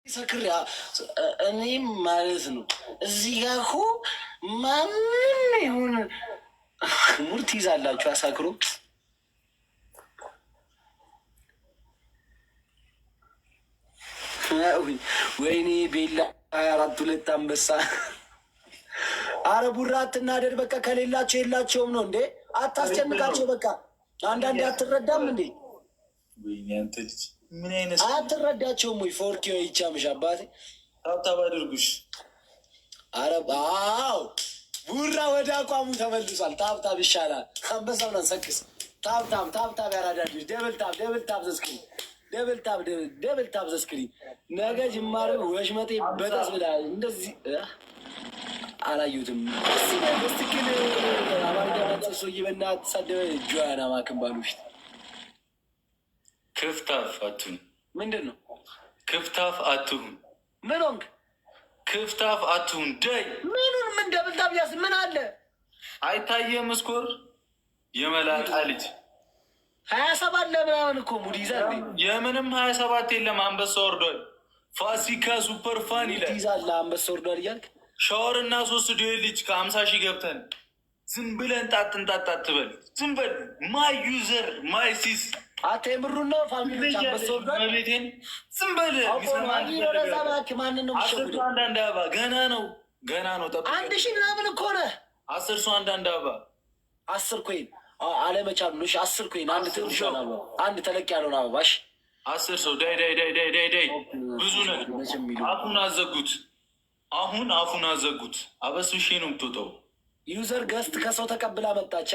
ሰክር እኔም ማለት ነው። እዚህ ጋ እኮ ማንም ይሁን ሙር ትይዛላችሁ አሳክሮ። ወይኔ ቤላ 24 አንበሳ። አረ ቡራ አትናደድ። በቃ ከሌላቸው የላቸውም ነው እንዴ? አታስጨንቃቸው። በቃ አንዳንዴ አትረዳም እንዴ? ምን አይነት አትረዳቸውም ወይ? ፎርኪ ይቻምሽ አባቴ ታብታብ አድርጉሽ። አረ አዎ ቡራ ወደ አቋሙ ተመልሷል። ታብታብ ይሻላል። አንበሳ ብለን ሰክስ። ታብታብ ያራዳልሽ። ደብል ታብ ዘስክሪ ደብል ታብ ዘስክሪ። ነገ ጅማሬ ወሽመጤ በጣስ ብላ እንደዚህ አላዩትም። ስትክል አማርኛ ሰውዬ በእናትህ ሳደበ ጆያና ማክን ባሉሽ ክፍታፍ አትሁን። ምንድን ነው ክፍታፍ አትሁን? ምን ሆንክ? ክፍታፍ አትሁን። ደይ ምኑን ምን ደብልታብ ያስ ምን አለ አይታየም? እስኮር የመላጣ ልጅ 27 ለምናምን እኮ ሙድ ይዛል። የምንም 27 የለም። አንበሳ ወርዷል። ፋሲካ ሱፐር ፋን ይላል። ይዛል አንበሳ ወርዷል እያልክ ሻወር እና 3 ዱዌል ልጅ ከ50 ሺህ ገብተን ዝም ብለን ጣጥንጣጣ ትበል። ዝም በል ማይ ዩዘር ማይ ሲስ አተ የምሩን ነው ፋሚሊ ቻበሰውዳል። ቤቴን ዝም በል አንዳንድ አበባ ገና ነው ጠብቅ። 1000 ምናምን እኮ ነህ። 10 ሰው አንዳንድ አበባ 10 ኮይን አለመቻሉ ነው። 10 ኮይን አንድ ትንሽ አበባ አንድ ተለቅ ያለውን አበባሽ 10 ሰው ዳይ ብዙ ነው። አፉን አዘጉት። አበስብሼ ነው የምትወጣው። ዩዘር ገስት ከሰው ተቀብላ መጣቻ።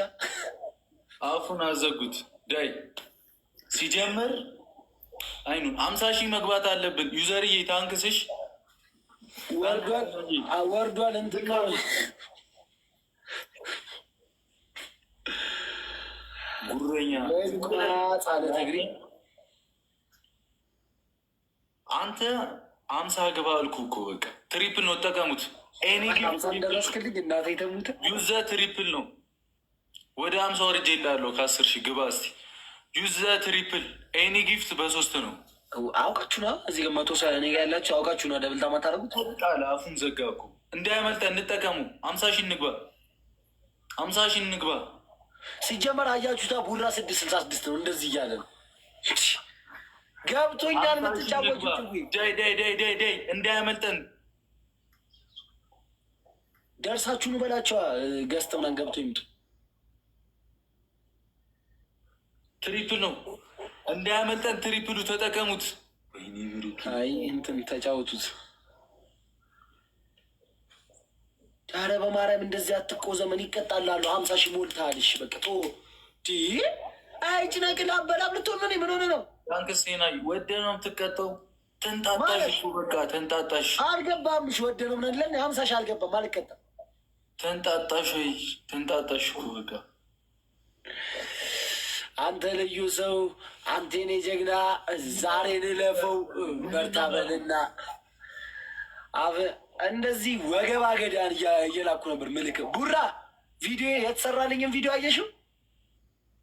አፉን አዘጉት። ዳይ ሲጀምር አይኑን 50 ሺህ መግባት አለብን። ዩዘርዬ ታንክስሽ ወርዷል። እንትን ጉረኛ ጻለ ተግሪ አንተ 50 ግባ አልኩ እኮ። በቃ ትሪፕል ነው ተጠቀሙት። ደረስክልኝ እናቴ ተሙት። ዩዘ ትሪፕል ነው። ወደ 50 ወርጄ እላለሁ። ከ10 ሺህ ግባ እስኪ ዩዘ ትሪፕል ኤኒ ጊፍት በ3 ነው። አውቃችሁ ነው እዚህ 100 ሰው እኔ ጋ ያላችሁ አውቃችሁ ነው። ደብልታ ማታረጉት ቃል አፉን ዘጋ እኮ። እንዳያመልጠን እንጠቀሙ። 50 ሺህ እንግባ። 50 ሺህ እንግባ። ሲጀመር አያችሁታ ቡራ 666 ነው። እንደዚህ እያለ ነው ገብቶኛል። የምትጫወቱት ዳይ እንዳያመልጠን ደርሳችሁን በላቸዋ። ገዝተ ምናምን ገብቶ ይምጡ። ትሪፕል ነው እንዳያመልጠን። ትሪፕሉ ተጠቀሙት። አይ እንትን ተጫወቱት። ኧረ በማርያም እንደዚህ አትቆዘመን። ይቀጣላሉ። 50 ሺህ ሞልተሃልሽ። በቃ ቶ አይ ጭነቅላ አበላም ልትሆን ምን ሆነ ነው? ታንክስና ወደ ነው የምትቀጠው። ተንጣጣሽ በቃ ተንጣጣሽ። አልገባምሽ ወደ ነው ምን ለን 50 ሺህ አልገባም። አልቀጣም። ተንጣጣሽ በቃ አንተ ልዩ ሰው፣ አንተ የኔ ጀግና፣ ዛሬ ንለፈው በርታ በልና አብ እንደዚህ ወገባ ገዳን እየላኩ ነበር። ምልክ ቡራ ቪዲዮ የተሰራልኝም ቪዲዮ አየሽው?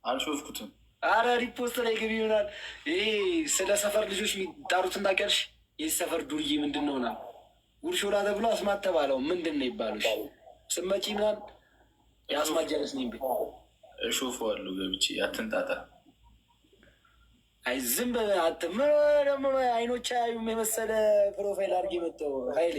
አልሾፍኩትም። አረ ሪፖስት ላይ ግቢ ይሆናል። ይሄ ስለ ሰፈር ልጆች የሚጣሩትን ታውቂያለሽ? ይህ ሰፈር ዱርዬ ምንድን ነው ና ጉርሾላ ተብሎ አስማት ተባለው ምንድን ነው ይባሉሽ? ስመጪ ምናምን የአስማት ጀለስ ነኝ ቤት እሾፈዋለሁ ገብቼ። አትንጣጣ። አይ ዝም በ አትም ደግሞ አይኖች አዩም የመሰለ ፕሮፋይል አድርጌ መጥተው ሀይሌ